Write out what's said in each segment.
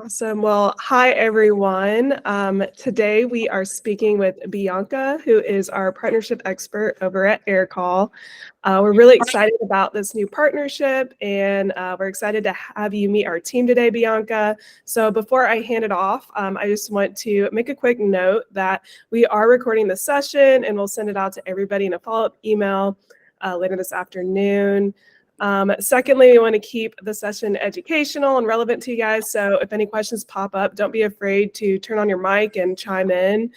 Awesome. Well, hi everyone. Today we are speaking with Bianca, who is our partnership expert over at Aircall. We're really excited about this new partnership, and we're excited to have you meet our team today, Bianca. So before I hand it off, I just want to make a quick note that we are recording the session, and we'll send it out to everybody in a follow-up email later this afternoon. Secondly, we want to keep the session educational and relevant to you guys. So if any questions pop up, don't be afraid to turn on your mic and chime in.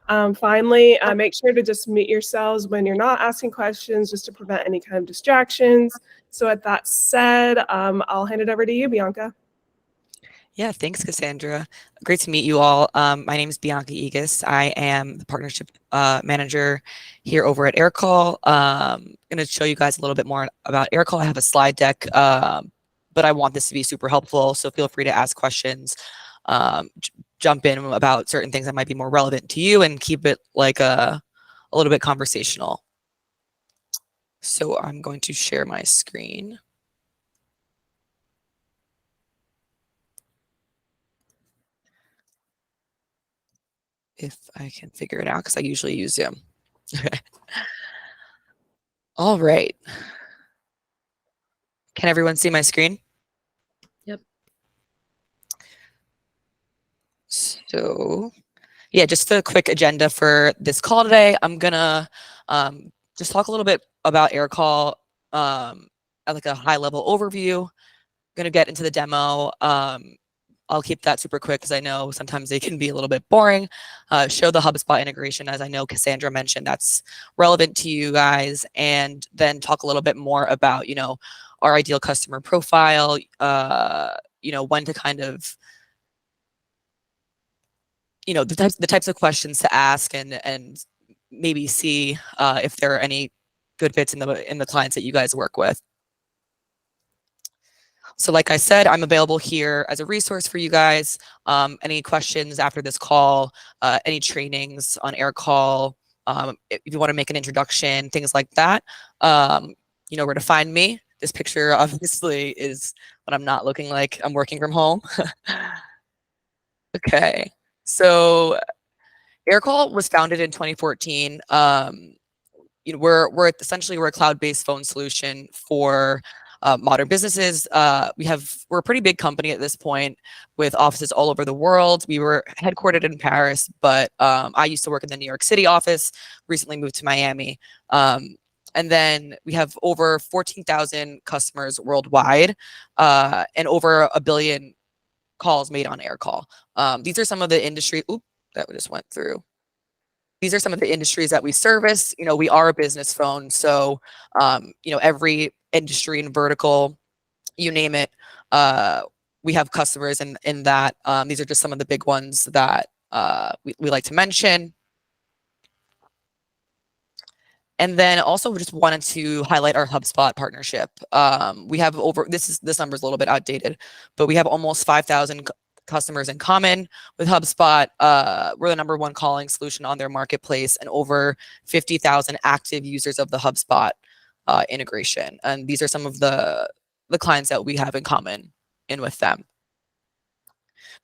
Finally, make sure to just mute yourselves when you're not asking questions, just to prevent any kind of distractions. So with that said, I'll hand it over to you, Bianca. Yeah, thanks, Cassandra. Great to meet you all. My name is Bianca Egas. I am the partnership manager here over at Aircall. I'm going to show you guys a little bit more about Aircall. I have a slide deck, but I want this to be super helpful, so feel free to ask questions, jump in about certain things that might be more relevant to you, and keep it like a little bit conversational. So I'm going to share my screen. If I can figure it out, because I usually use Zoom. Okay. All right. Can everyone see my screen? Yep. So, yeah, just a quick agenda for this call today. I'm gonna just talk a little bit about Aircall at like a high-level overview. Gonna get into the demo. I'll keep that super quick because I know sometimes they can be a little bit boring. Show the HubSpot integration, as I know Cassandra mentioned, that's relevant to you guys, and then talk a little bit more about, our ideal customer profile, when to kind of, the types of questions to ask, and maybe see if there are any good fits in the clients that you guys work with. So like I said, I'm available here as a resource for you guys. Any questions after this call, any trainings on Aircall, if you want to make an introduction, things like that, you know where to find me. This picture obviously is what I'm not looking like. I'm working from home. Okay, so Aircall was founded in 2014. We're essentially a cloud-based phone solution for modern businesses. We're a pretty big company at this point with offices all over the world. We were headquartered in Paris, but I used to work in the New York City office, recently moved to Miami. And then we have over 14,000 customers worldwide, and over 1 billion calls made on Aircall. These are some of the industry, that just went through. These are some of the industries that we service. We are a business phone, so every industry and vertical, you name it, we have customers in that. These are just some of the big ones that we like to mention. And then also we just wanted to highlight our HubSpot partnership. We have this number is a little bit outdated, but we have almost 5,000 customers in common with HubSpot. We're the #1 calling solution on their marketplace, and over 50,000 active users of the HubSpot integration. And these are some of the clients that we have in common with them.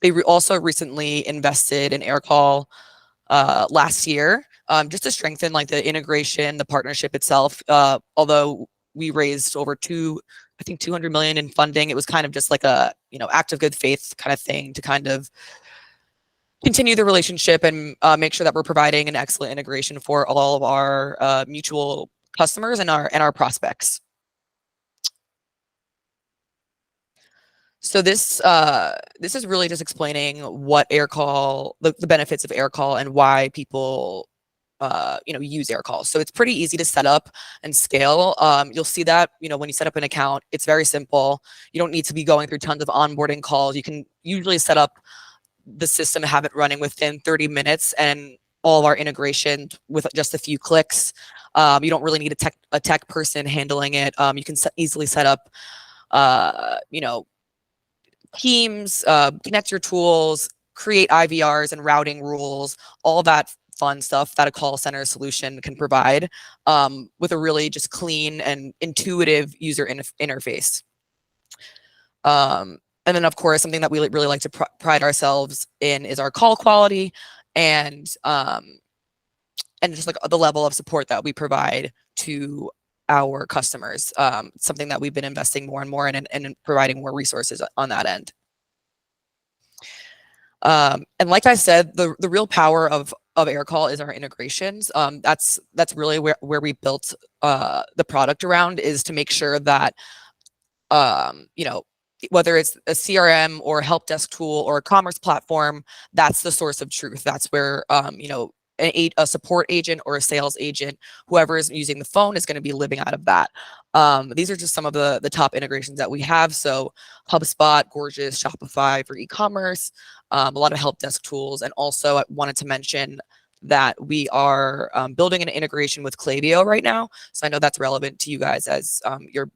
They also recently invested in Aircall last year, just to strengthen like the integration, the partnership itself. Although we raised over 200 million in funding, it was kind of just like a act of good faith kind of thing to kind of continue the relationship and make sure that we're providing an excellent integration for all of our mutual customers and our prospects. So this is really just explaining what Aircall, the benefits of Aircall, and why people use Aircall. So it's pretty easy to set up and scale. You'll see that when you set up an account, it's very simple. You don't need to be going through tons of onboarding calls. You can usually set up the system and have it running within 30 minutes, and all of our integration with just a few clicks. You don't really need a tech person handling it. You can easily set up teams, connect your tools, create IVRs and routing rules, all that fun stuff that a call center solution can provide, with a really just clean and intuitive user interface. And then, of course, something that we really like to pride ourselves in is our call quality and just like the level of support that we provide to our customers. Something that we've been investing more and more in and providing more resources on that end. And like I said, the real power of Aircall is our integrations. That's really where we built the product around, is to make sure that you know, whether it's a CRM or a help desk tool or a commerce platform, that's the source of truth. That's where you know, a support agent or a sales agent, whoever is using the phone, is going to be living out of that. These are just some of the top integrations that we have. So HubSpot, Gorgeous, Shopify for e-commerce, a lot of help desk tools. And also I wanted to mention that we are building an integration with Klaviyo right now. So I know that's relevant to you guys as your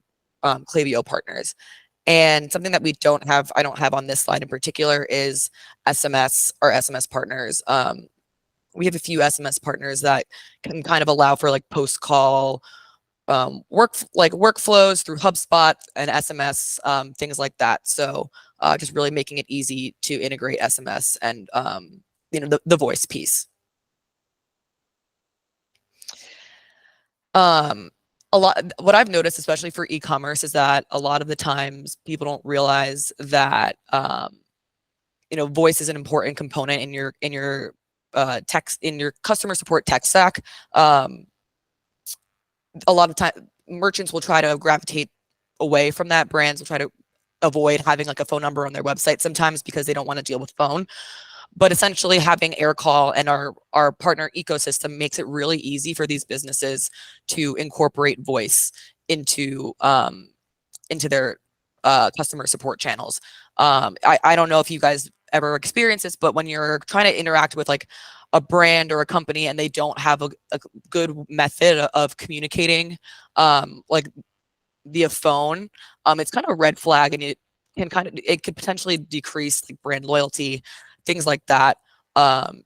Klaviyo partners. And something that I don't have on this slide in particular, is SMS or SMS partners. We have a few SMS partners that can kind of allow for like post-call workflows through HubSpot and SMS, things like that. So just really making it easy to integrate SMS and you know, the voice piece. What I've noticed, especially for e-commerce, is that a lot of the times people don't realize that you know, voice is an important component in your customer support tech stack. A lot of time merchants will try to gravitate away from that. Brands will try to avoid having like a phone number on their website sometimes because they don't want to deal with phone. But essentially having Aircall and our partner ecosystem makes it really easy for these businesses to incorporate voice into their customer support channels. I don't know if you guys ever experience this, but when you're trying to interact with like a brand or a company and they don't have a good method of communicating like via phone, it's kind of a red flag, and it could potentially decrease like brand loyalty, things like that.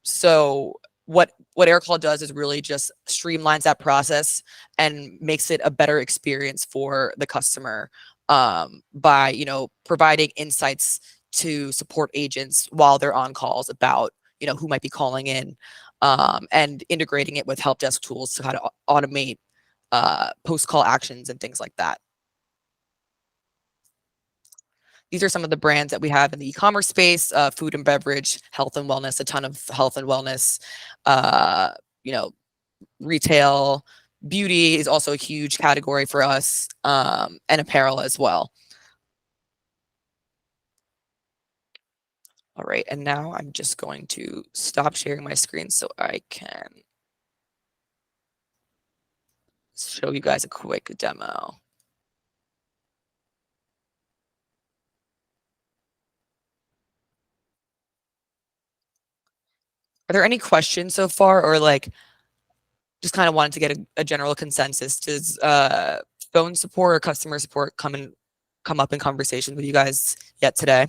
So what Aircall does is really just streamlines that process and makes it a better experience for the customer, by, you know, providing insights to support agents while they're on calls about, you know, who might be calling in, and integrating it with help desk tools to kind of automate post-call actions and things like that. These are some of the brands that we have in the e-commerce space: food and beverage, health and wellness, a ton of health and wellness, you know, retail, beauty is also a huge category for us, and apparel as well. All right, and now I'm just going to stop sharing my screen so I can show you guys a quick demo. Are there any questions so far, or like just kind of wanted to get a general consensus? Does phone support or customer support come up in conversation with you guys yet today?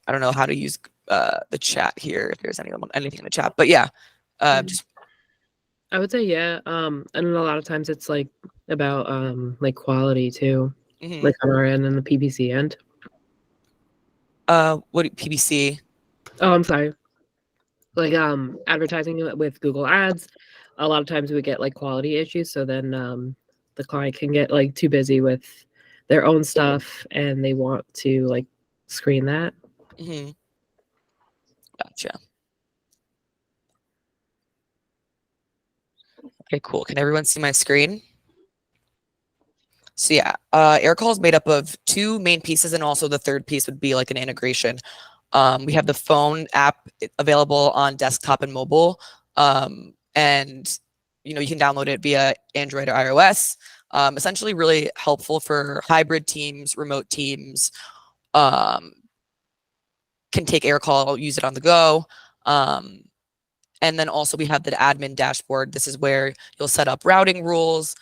I don't know how to use the chat here, if there's anything in the chat, but yeah, just I would say yeah. And a lot of times it's like about like quality too, like on our end and the PPC end. What PPC? Oh, I'm sorry. Like advertising with Google Ads, a lot of times we get like quality issues. So then the client can get like too busy with their own stuff and they want to like screen that. Gotcha. Okay, cool. Can everyone see my screen? So yeah, Aircall is made up of two main pieces, and also the third piece would be like an integration. We have the phone app available on desktop and mobile, and you know, you can download it via Android or iOS. Essentially really helpful for hybrid teams, remote teams. Can take Aircall, use it on the go. And then also we have the admin dashboard. This is where you'll set up routing rules,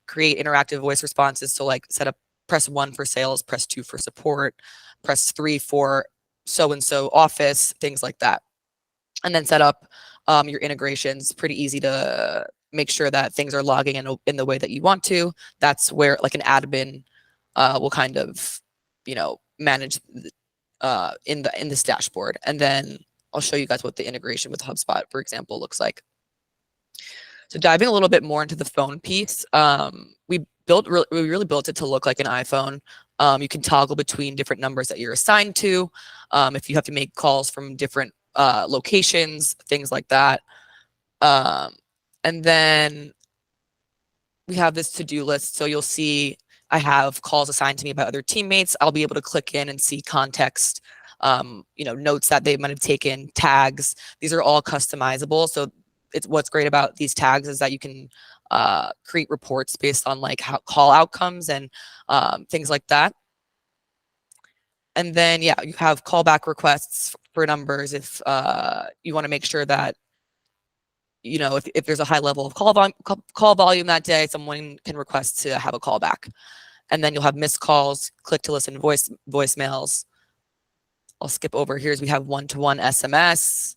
create interactive voice responses. So like set up, press 1 for sales, press 2 for support, press 3 for so-and-so office, things like that. And then set up your integrations. Pretty easy to make sure that things are logging in the way that you want to. That's where like an admin will kind of, manage in this dashboard. And then I'll show you guys what the integration with HubSpot, for example, looks like. So diving a little bit more into the phone piece, we really built it to look like an iPhone. You can toggle between different numbers that you're assigned to. If you have to make calls from different locations, things like that. And then we have this to-do list. So you'll see I have calls assigned to me by other teammates. I'll be able to click in and see context, notes that they might have taken, tags. These are all customizable. So what's great about these tags is that you can create reports based on like call outcomes and things like that. And then, yeah, you have callback requests for numbers if you want to make sure that, if there's a high level of call volume that day, someone can request to have a callback. And then you'll have missed calls, click to listen voicemails. I'll skip over here as we have one-to-one SMS.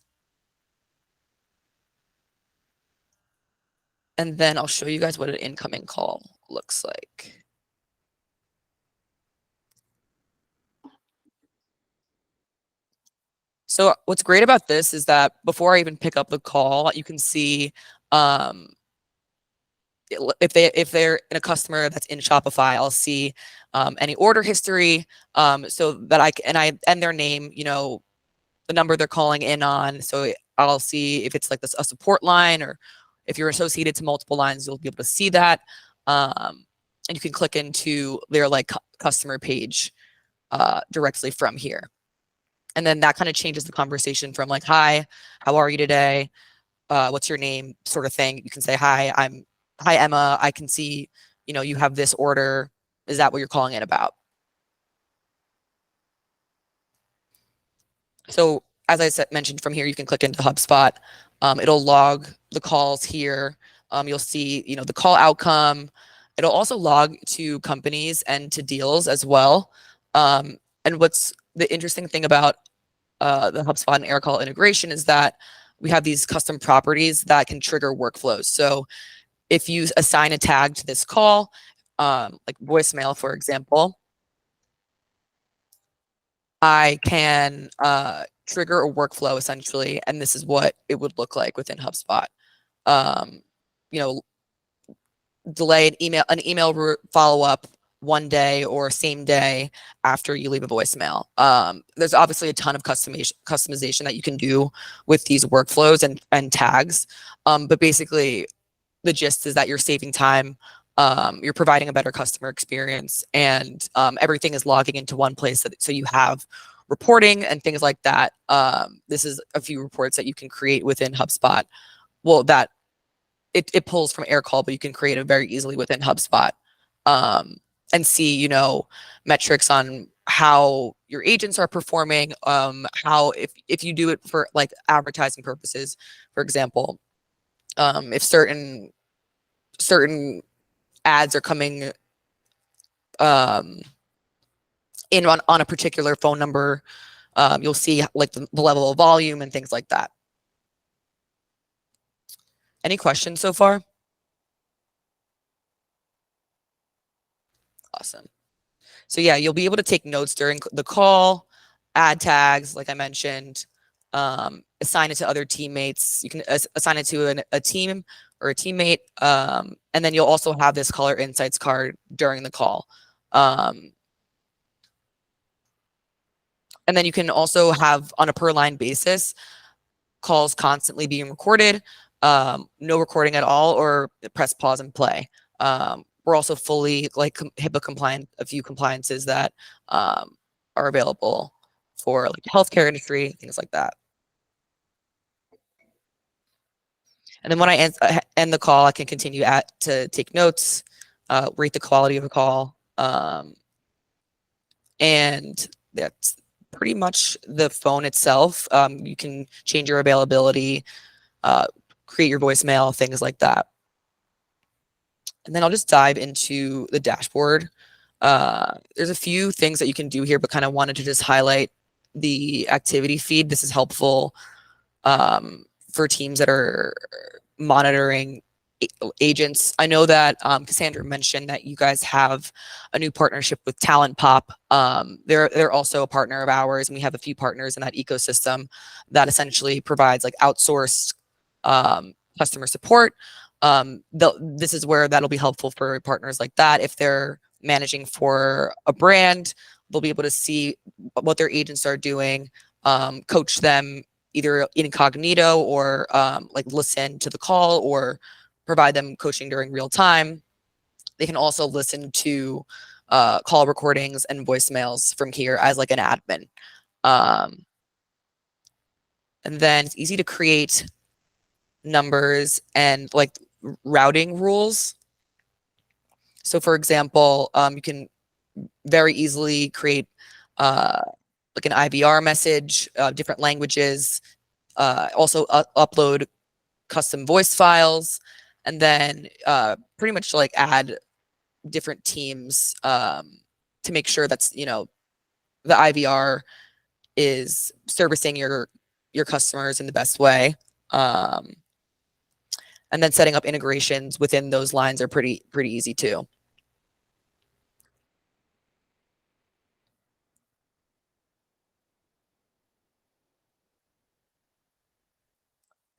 And then I'll show you guys what an incoming call looks like. So what's great about this is that before I even pick up the call, you can see if they're in a customer that's in Shopify, I'll see any order history, so that and their name, the number they're calling in on. So I'll see if it's like a support line, or if you're associated to multiple lines, you'll be able to see that. And you can click into their like customer page directly from here. And then that kind of changes the conversation from like, hi, how are you today? What's your name, sort of thing. You can say, hi, Emma. I can see, you have this order. Is that what you're calling in about? So as I mentioned, from here, you can click into HubSpot. It'll log the calls here. You'll see, the call outcome. It'll also log to companies and to deals as well. And what's the interesting thing about the HubSpot and Aircall integration is that we have these custom properties that can trigger workflows. So if you assign a tag to this call, like voicemail, for example, I can trigger a workflow essentially, and this is what it would look like within HubSpot. Delay an email follow-up one day or same day after you leave a voicemail. There's obviously a ton of customization that you can do with these workflows and tags. But basically the gist is that you're saving time, you're providing a better customer experience, and everything is logging into one place so you have reporting and things like that. This is a few reports that you can create within HubSpot. Well, that it pulls from Aircall, but you can create it very easily within HubSpot. And see, metrics on how your agents are performing, how if you do it for like advertising purposes, for example, if certain ads are coming in on a particular phone number, you'll see like the level of volume and things like that. Any questions so far? Awesome. So yeah, you'll be able to take notes during the call, add tags, like I mentioned, assign it to other teammates. You can assign it to a team or a teammate. And then you'll also have this caller insights card during the call. And then you can also have, on a per line basis, calls constantly being recorded, no recording at all, or press pause and play. We're also fully like HIPAA compliant, a few compliances that are available for like the healthcare industry, things like that. And then when I end the call, I can continue to take notes, rate the quality of the call. And that's pretty much the phone itself. You can change your availability, create your voicemail, things like that. And then I'll just dive into the dashboard. There's a few things that you can do here, but kind of wanted to just highlight the activity feed. This is helpful for teams that are monitoring agents. I know that Cassandra mentioned that you guys have a new partnership with Talent Pop. They're also a partner of ours, and we have a few partners in that ecosystem that essentially provides like outsourced customer support. This is where that'll be helpful for partners like that. If they're managing for a brand, they'll be able to see what their agents are doing, coach them either incognito or like listen to the call or provide them coaching during real time. They can also listen to call recordings and voicemails from here as like an admin. And then it's easy to create numbers and like routing rules. So for example, you can very easily create like an IVR message, different languages, also upload custom voice files, and then pretty much like add different teams to make sure that's, you know, the IVR is servicing your customers in the best way. And then setting up integrations within those lines are pretty easy too.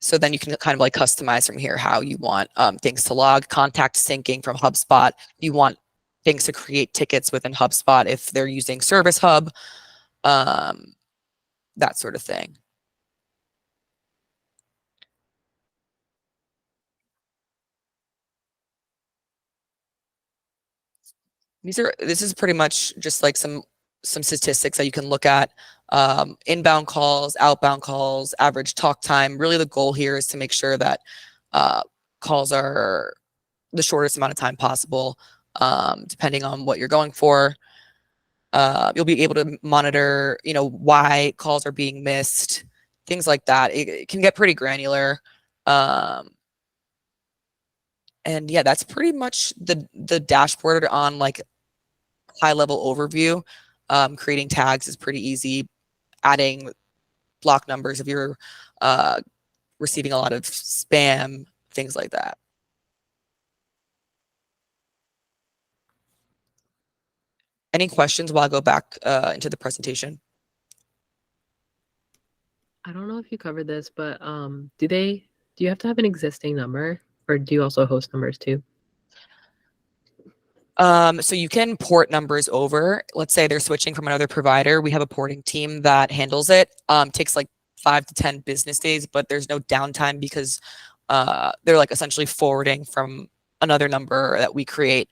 So then you can kind of like customize from here how you want things to log, contact syncing from HubSpot. You want things to create tickets within HubSpot if they're using Service Hub, that sort of thing. This is pretty much just like some statistics that you can look at. Inbound calls, outbound calls, average talk time. Really the goal here is to make sure that calls are the shortest amount of time possible, depending on what you're going for. You'll be able to monitor, you know, why calls are being missed, things like that. It can get pretty granular. And yeah, that's pretty much the dashboard on like high level overview. Creating tags is pretty easy. Adding block numbers if you're receiving a lot of spam, things like that. Any questions while I go back into the presentation? I don't know if you covered this, but do you have to have an existing number, or do you also host numbers too? So you can port numbers over. Let's say they're switching from another provider. We have a porting team that handles it. Takes like 5 to 10 business days, but there's no downtime because they're like essentially forwarding from another number that we create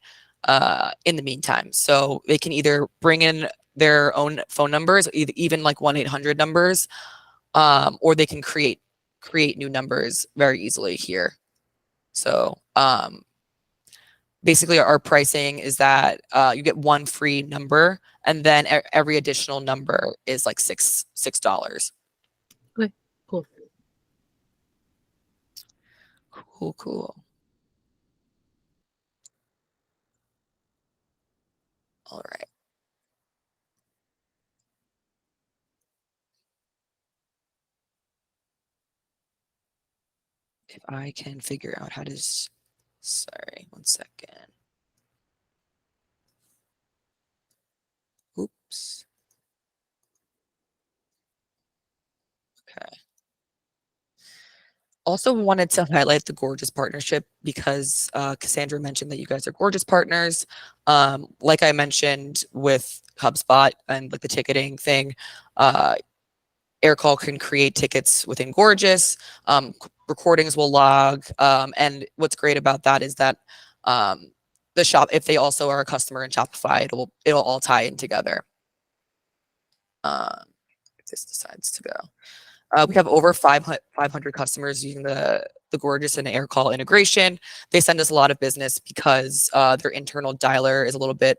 in the meantime. So they can either bring in their own phone numbers, even like 1-800 numbers, or they can create new numbers very easily here. So basically our pricing is that you get one free number, and then every additional number is like $6. Okay, cool. Cool. All right. If I can figure out how to, sorry, 1 second. Oops. Okay. Also wanted to highlight the Gorgeous partnership because Cassandra mentioned that you guys are Gorgeous partners. Like I mentioned with HubSpot and like the ticketing thing, Aircall can create tickets within Gorgeous. Recordings will log. And what's great about that is that the shop, if they also are a customer in Shopify, it'll all tie in together. If this decides to go. We have over 500 customers using the Gorgeous and Aircall integration. They send us a lot of business because their internal dialer is a little bit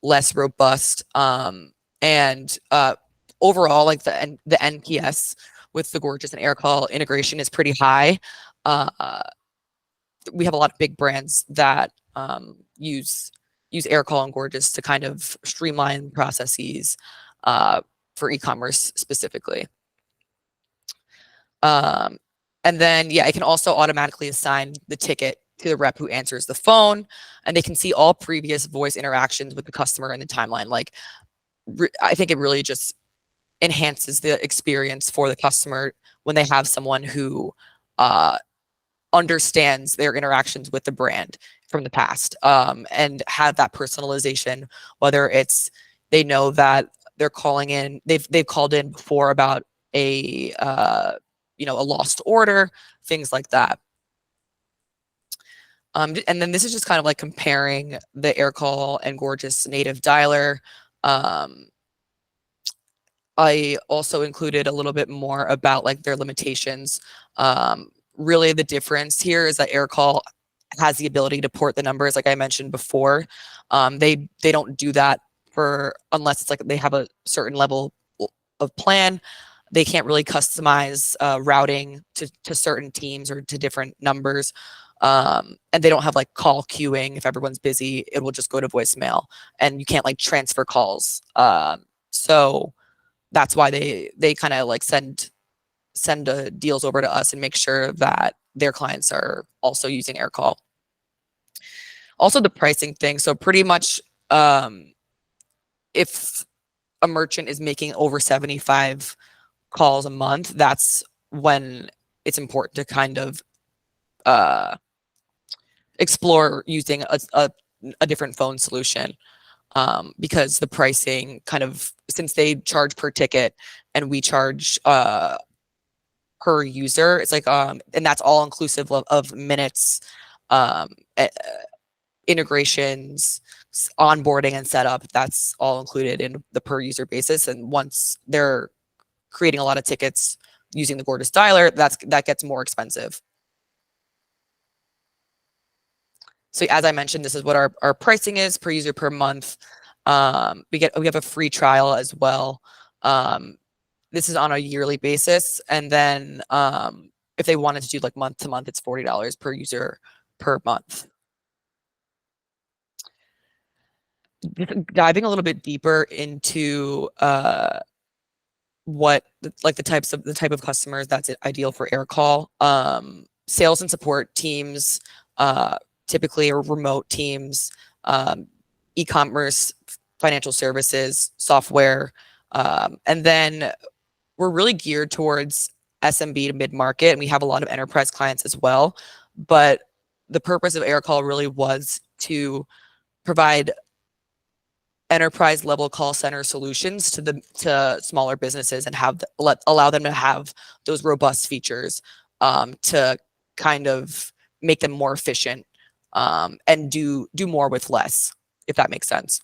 less robust. And overall, like the NPS with the Gorgeous and Aircall integration is pretty high. We have a lot of big brands that use Aircall and Gorgeous to kind of streamline processes for e-commerce specifically. And then, yeah, it can also automatically assign the ticket to the rep who answers the phone, and they can see all previous voice interactions with the customer in the timeline. Like, I think it really just enhances the experience for the customer when they have someone who understands their interactions with the brand from the past, and have that personalization, whether it's they know that they're calling in, they've called in before about a a lost order, things like that. And then this is just kind of like comparing the Aircall and Gorgeous native dialer. I also included a little bit more about like their limitations. Really the difference here is that Aircall has the ability to port the numbers, like I mentioned before. They don't do that unless it's like they have a certain level of plan. They can't really customize routing to certain teams or to different numbers. And they don't have like call queuing. If everyone's busy, it will just go to voicemail, and you can't like transfer calls. So that's why they kind of like send deals over to us and make sure that their clients are also using Aircall. Also the pricing thing. So pretty much if a merchant is making over 75 calls a month, that's when it's important to kind of explore using a different phone solution. Because the pricing kind of, since they charge per ticket and we charge per user, it's like, and that's all inclusive of minutes, integrations, onboarding and setup. That's all included in the per user basis. And once they're creating a lot of tickets using the Gorgeous dialer, that gets more expensive. So as I mentioned, this is what our pricing is per user per month. We have a free trial as well. This is on a yearly basis, and then if they wanted to do like month to month, it's $40 per user per month. Diving a little bit deeper into what like the type of customers that's ideal for Aircall. Sales and support teams, typically are remote teams, e-commerce, financial services, software, and then we're really geared towards SMB to mid-market, and we have a lot of enterprise clients as well. But the purpose of Aircall really was to provide enterprise level call center solutions to smaller businesses and allow them to have those robust features to kind of make them more efficient, and do more with less, if that makes sense.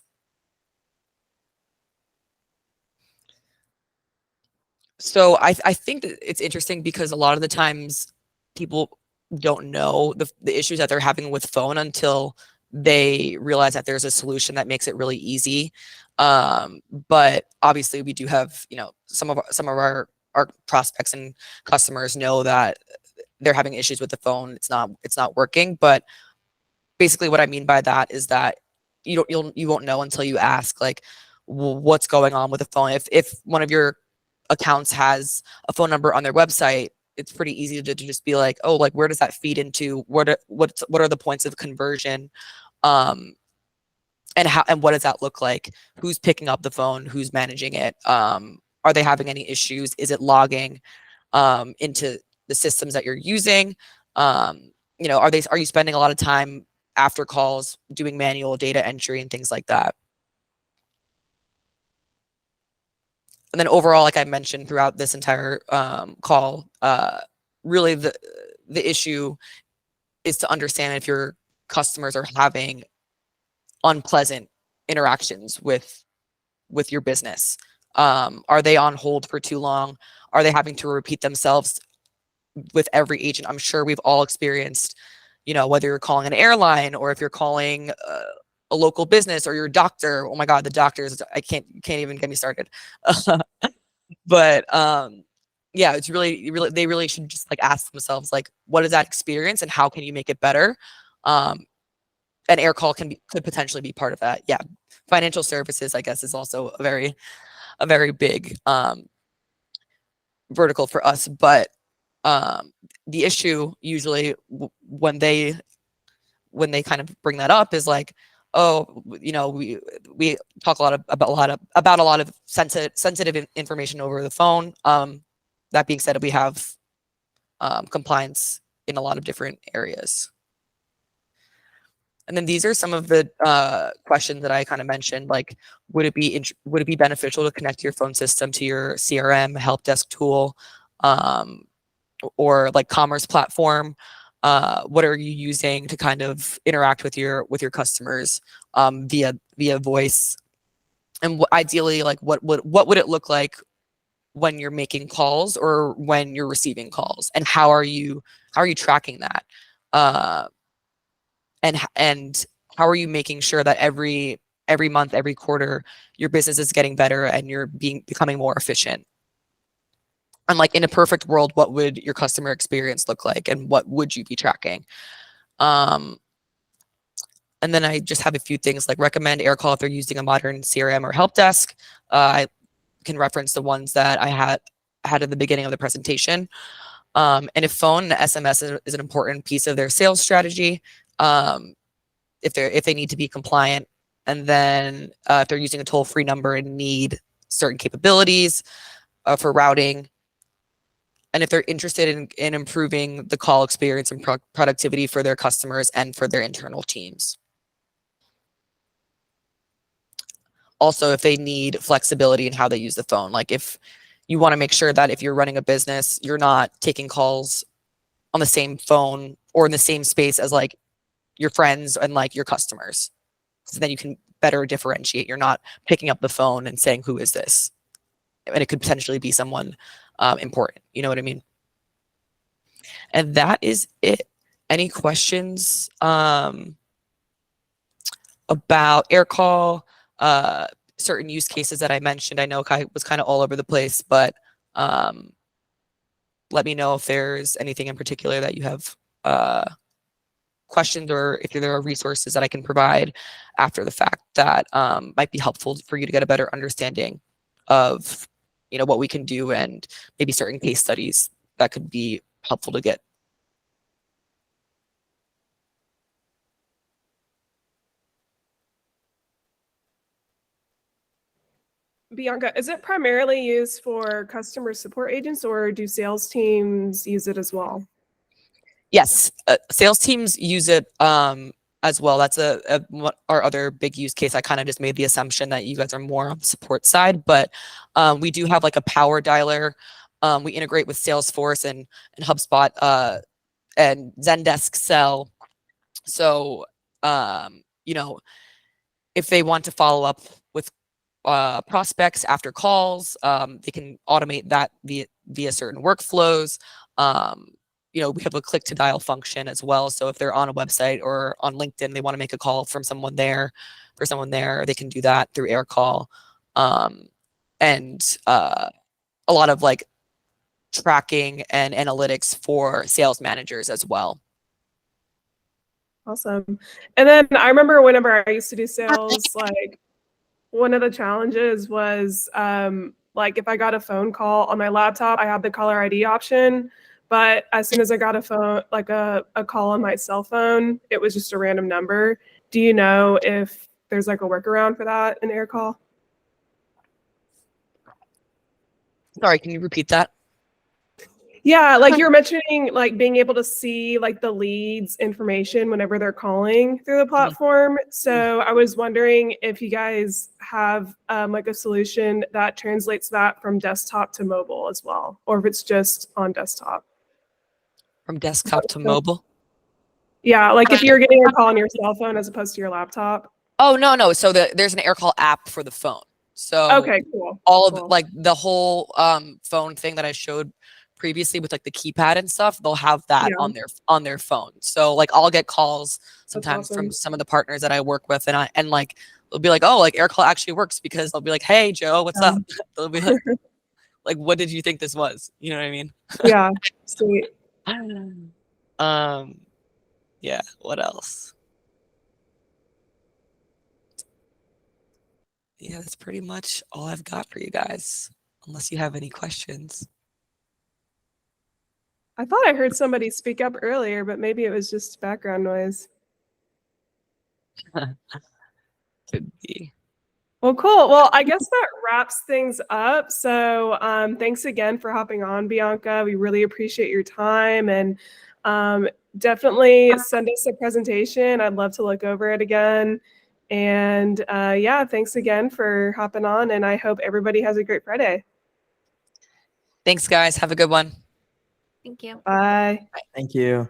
So I think that it's interesting because a lot of the times people don't know the issues that they're having with phone until they realize that there's a solution that makes it really easy. But obviously we do have, some of our prospects and customers know that they're having issues with the phone. It's not working. But basically what I mean by that is that you won't know until you ask, like, what's going on with the phone. If one of your accounts has a phone number on their website, it's pretty easy to just be like, oh, like, where does that feed into? What are the points of conversion? And what does that look like? Who's picking up the phone? Who's managing it? Are they having any issues? Is it logging into the systems that you're using? Are you spending a lot of time after calls doing manual data entry and things like that? And then overall, like I mentioned throughout this entire call, really the issue is to understand if your customers are having unpleasant interactions with your business. Are they on hold for too long? Are they having to repeat themselves with every agent? I'm sure we've all experienced, whether you're calling an airline or if you're calling a local business or your doctor. Oh my God, the doctors, you can't even get me started. But yeah, it's really, they really should just like ask themselves, like, what is that experience and how can you make it better? And Aircall could potentially be part of that. Yeah. Financial services, I guess, is also a very big vertical for us. But the issue usually when they when they kind of bring that up is like, oh, you know, we talk about a lot of sensitive information over the phone. That being said, we have compliance in a lot of different areas. And then these are some of the questions that I kind of mentioned, like, would it be beneficial to connect your phone system to your CRM, help desk tool, or like commerce platform? What are you using to kind of interact with your customers via voice? And ideally, like, what would it look like when you're making calls or when you're receiving calls, and how are you tracking that? And how are you making sure that every month, every quarter, your business is getting better and you're becoming more efficient? And like, in a perfect world, what would your customer experience look like, and what would you be tracking? And then I just have a few things like recommend Aircall if they're using a modern CRM or help desk. I can reference the ones that I had at the beginning of the presentation. And if phone and SMS is an important piece of their sales strategy, if they need to be compliant, and then if they're using a toll-free number and need certain capabilities for routing, and if they're interested in improving the call experience and productivity for their customers and for their internal teams. Also, if they need flexibility in how they use the phone, like if you want to make sure that if you're running a business, you're not taking calls on the same phone or in the same space as like your friends and like your customers. So then you can better differentiate. You're not picking up the phone and saying, who is this? And it could potentially be someone important. You know what I mean? And that is it. Any questions about Aircall, certain use cases that I mentioned? I know I was kind of all over the place, but let me know if there's anything in particular that you have questions, or if there are resources that I can provide after the fact that might be helpful for you to get a better understanding of, you know, what we can do, and maybe certain case studies that could be helpful to get. Bianca, is it primarily used for customer support agents, or do sales teams use it as well? Yes, sales teams use it as well. That's our other big use case. I kind of just made the assumption that you guys are more on the support side, but we do have like a power dialer. We integrate with Salesforce and HubSpot and Zendesk Sell. So you know, if they want to follow up with prospects after calls, they can automate that via certain workflows. You know, we have a click to dial function as well. So if they're on a website or on LinkedIn, they want to make a call from someone there, they can do that through Aircall. And a lot of like tracking and analytics for sales managers as well. Awesome. And then I remember whenever I used to do sales, like one of the challenges was like if I got a phone call on my laptop, I had the caller ID option. But as soon as I got a phone, like a call on my cell phone, it was just a random number. Do you know if there's like a workaround for that in Aircall? Sorry, can you repeat that? Yeah, like you were mentioning, like being able to see like the leads information whenever they're calling through the platform. So I was wondering if you guys have like a solution that translates that from desktop to mobile as well, or if it's just on desktop. From desktop to mobile? Yeah, like if you're getting a call on your cell phone as opposed to your laptop. Oh, no. So there's an Aircall app for the phone. So okay, cool. all of cool. like the whole phone thing that I showed previously with like the keypad and stuff, they'll have that on their phone. So like I'll get calls sometimes from some of the partners that I work with, and like they'll be like, oh, like Aircall actually works, because they'll be like, hey Joe, what's up? They'll be like, what did you think this was? You know what I mean? Yeah, sweet. Yeah, what else? Yeah, that's pretty much all I've got for you guys, unless you have any questions. I thought I heard somebody speak up earlier, but maybe it was just background noise. Could be. Well, cool. Well, I guess that wraps things up. So thanks again for hopping on, Bianca. We really appreciate your time, and definitely send us a presentation. I'd love to look over it again. And yeah, thanks again for hopping on, and I hope everybody has a great Friday. Thanks, guys. Have a good one. Thank you. Bye. Thank you.